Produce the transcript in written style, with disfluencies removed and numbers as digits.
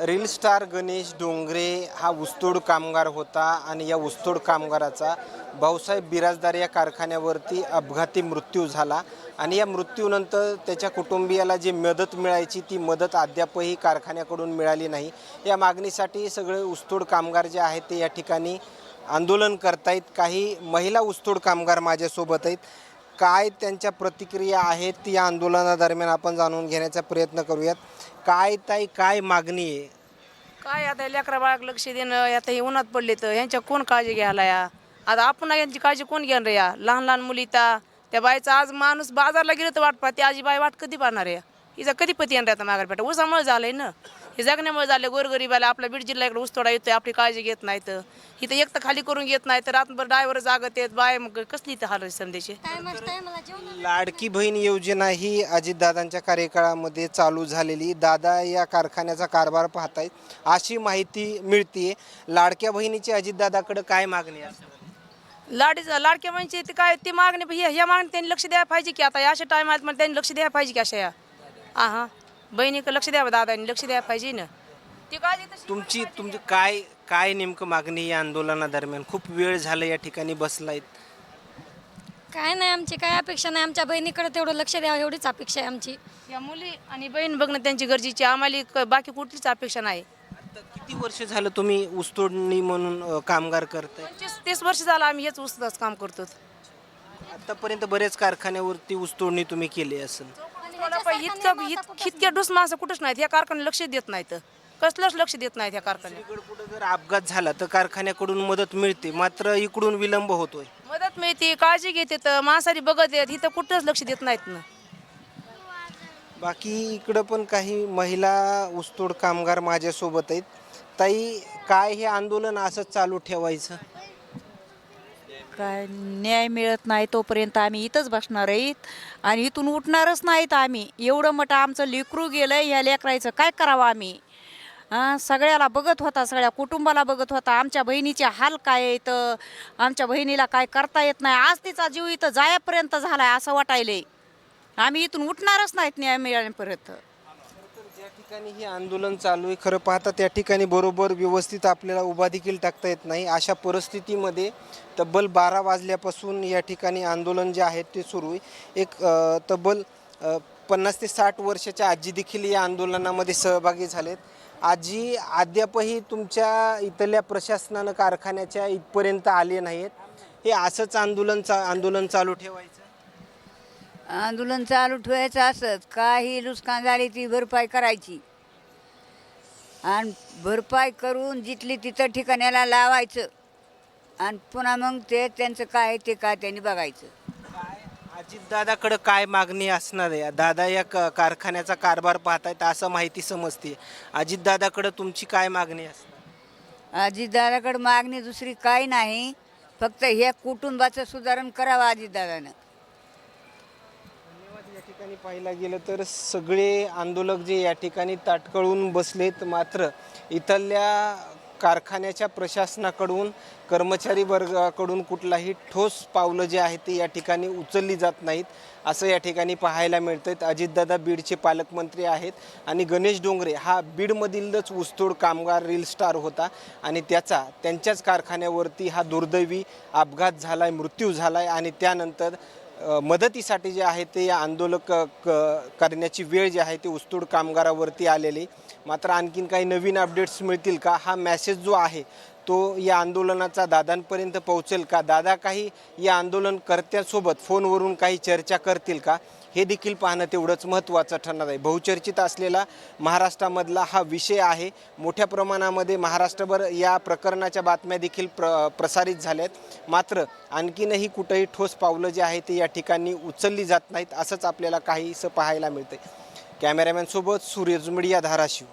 Reel star Ganesh Dongre हा ऊसतोड कामगार होता आणि या ऊसतोड कामगाराचा भाऊसाहेब बिराजदार या कारखान्यावरती अपघाती मृत्यू झाला आणि या मृत्यूनंतर त्याच्या कुटुंबियाला जी मदत मिळायची ती मदत अद्यापही कारखान्याकडून मिळाली नाही। या मागणीसाठी सगळे ऊसतोड कामगार जे आहेत ते या ठिकाणी आंदोलन करतायत। काही महिला ऊसतोड कामगार माझ्यासोबत आहेत। काय त्यांच्या प्रतिक्रिया आहेत या आंदोलनादरम्यान आपण जाणून घेण्याचा प्रयत्न करूयात। काय ताई काय मागणी आहे? काय आता लेकरा बाळाक लक्ष देणं आता हे उन्हात पडले तर ह्यांच्या कोण काळजी घ्यायला या आता आपण यांची काळजी कोण घेणार या लहान लहान मुली त्या बाईचा आज माणूस बाजारला गेलं तर वाट पाहते आजी बाई वाट कधी पाहणार आहे हिचा कधी पती येणार आता माघार पेटा उसामुळे झालंय ना हे जगण्यामुळे झालं गोरगरीबाला आपला बीड जिल्हा इकडे ऊस तोडा येतोय आपली काळजी घेत नाही तर इथं एक तर खाली करून घेत नाही तर रातभर ड्रायव्हर जागत आहेत बाय मग कसली तर हाल संदेशे लाडकी बहीण योजना ही अजितदादांच्या कार्यकाळामध्ये चालू झालेली। दादा या कारखान्याचा कारभार पाहतायत अशी माहिती मिळते। लाडक्या बहिणीची अजितदादाकडे काय मागणी आहे? लाडक्या म्हणजे ते काय ती मागणी ह्या मागणी त्यांनी लक्ष द्यायला पाहिजे की आता अशा टायमात मला त्यांनी लक्ष द्यायला पाहिजे की अशा या हां बहिणीकडे लक्ष द्यावं दादांनी लक्ष द्यायला पाहिजे ना ती काळजी तुमची काय काय नेमकं मागणी या आंदोलनादरम्यान? खूप वेळ झाला या ठिकाणी बसलायत। काय नाही आमची काय अपेक्षा नाही आमच्या बहिणीकडे तेवढं लक्ष द्यावं एवढीच अपेक्षा आहे आमची। या मुली आणि बहीण बघणं त्यांची गरजेची आम्हाला बाकी कुठलीच अपेक्षा नाही। आता किती वर्ष झालं तुम्ही ऊसतोडणी म्हणून कामगार करताय? 25-30 वर्ष झालं आम्ही हेच ऊसच काम करतो। आतापर्यंत बरेच कारखान्यावरती ऊसतोडणी तुम्ही केली असेल। इतक्या डूस माणसं कुठंच नाहीत ह्या कारखान्याला लक्ष देत नाहीत कसलंच लक्ष देत नाहीत ह्या कारखान्यात। कुठं जर अपघात झाला तर कारखान्याकडून मदत मिळते मात्र इकडून विलंब होतोय। मदत मिळते काळजी घेते तर माणसारी बघत येत इथं कुठंच लक्ष देत नाहीत ना। बाकी इकडं पण काही महिला ऊसतोड कामगार माझ्यासोबत आहेत। ताई काय हे आंदोलन असंच चालू ठेवायचं? काय न्याय मिळत नाही तोपर्यंत आम्ही इथंच बसणार आहेत आणि इथून उठणारच नाहीत आम्ही। एवढं मोठं आमचं लेकरू गेलं ह्या लेकरायचं काय करावं आम्ही? सगळ्याला बघत होता सगळ्या कुटुंबाला बघत होता आमच्या बहिणीचे हाल काय आहेत आमच्या बहिणीला काय करता येत नाही आज तिचा जीव इथं जायापर्यंत झालाय असं वाटायलंय। आम्ही इथून उठणारच नाहीत न्याय मिळाल्यापर्यंत। ज्या ठिकाणी हे आंदोलन चालू आहे खरं पाहता त्या ठिकाणी बरोबर व्यवस्थित आपल्याला उभा देखील टाकता येत नाही। अशा परिस्थितीमध्ये तब्बल 12 वाजल्यापासून या ठिकाणी आंदोलन जे आहे ते सुरू आहे। एक तब्बल 50 ते 60 वर्षाच्या आजी देखील या आंदोलनामध्ये सहभागी झालेत। आजी अद्यापही तुमच्या इथल्या प्रशासनानं कारखान्याच्या इथपर्यंत आले नाहीत, हे असंच आंदोलन चालू ठेवायचं? आंदोलन चालू ठेवायचं असंच काही नुकसान झाली ती भरपाई करायची आणि भरपाई करून जिथली तिथं ठिकाण्याला लावायचं आणि पुन्हा मग ते त्यांचं काय ते काय त्यांनी बघायचं। अजितदादाकडे काय मागणी असणार आहे? दादा या कारखान्याचा कारभार पाहतायत असं माहिती समजते। अजितदादाकडे तुमची काय मागणी असणार? अजितदादाकडे मागणी दुसरी काही नाही फक्त ह्या कुटुंबाचं सुधारण करावं अजितदादानं। या ठिकाणी पाहायला गेलं तर सगळे आंदोलक जे या ठिकाणी ताटकळून बसलेत मात्र इथल्या कारखान्याच्या प्रशासनाकडून कर्मचारी वर्गाकडून कुठलाही ठोस पावलं जे आहे ते या ठिकाणी उचलली जात नाहीत असं या ठिकाणी पाहायला मिळतं। अजितदादा बीडचे पालकमंत्री आहेत आणि गणेश डोंगरे हा बीडमधीलच ऊसतोड कामगार रील स्टार होता आणि त्यांच्याच कारखान्यावरती हा दुर्दैवी अपघात झाला आहे, मृत्यू झाला आहे आणि त्यानंतर मदतीसाठी जे आहे ते या आंदोलक करण्याची वेळ जी आहे ती ऊसतोड कामगारावरती आलेली। मात्र आणखीन काही नवीन अपडेट्स मिळतील का? हा मेसेज जो आहे तो या आंदोलनाचा दादांपर्यंत पोहोचेल का? दादा काही या आंदोलनकर्त्यांसोबत फोनवरून काही चर्चा करतील का? हे देखील पाहणं तेवढंच महत्त्वाचं ठरणार आहे। बहुचर्चित असलेला महाराष्ट्रामधला हा विषय आहे। मोठ्या प्रमाणामध्ये महाराष्ट्रभर या प्रकरणाच्या बातम्या देखील प्रसारित झाल्यात मात्र आणखीनही कुठंही ठोस पावलं जे आहे ते या ठिकाणी उचलली जात नाहीत असंच आपल्याला काहीसं पाहायला मिळतं। कॅमेरामॅनसोबत सूर्यज मीडिया धाराशिव।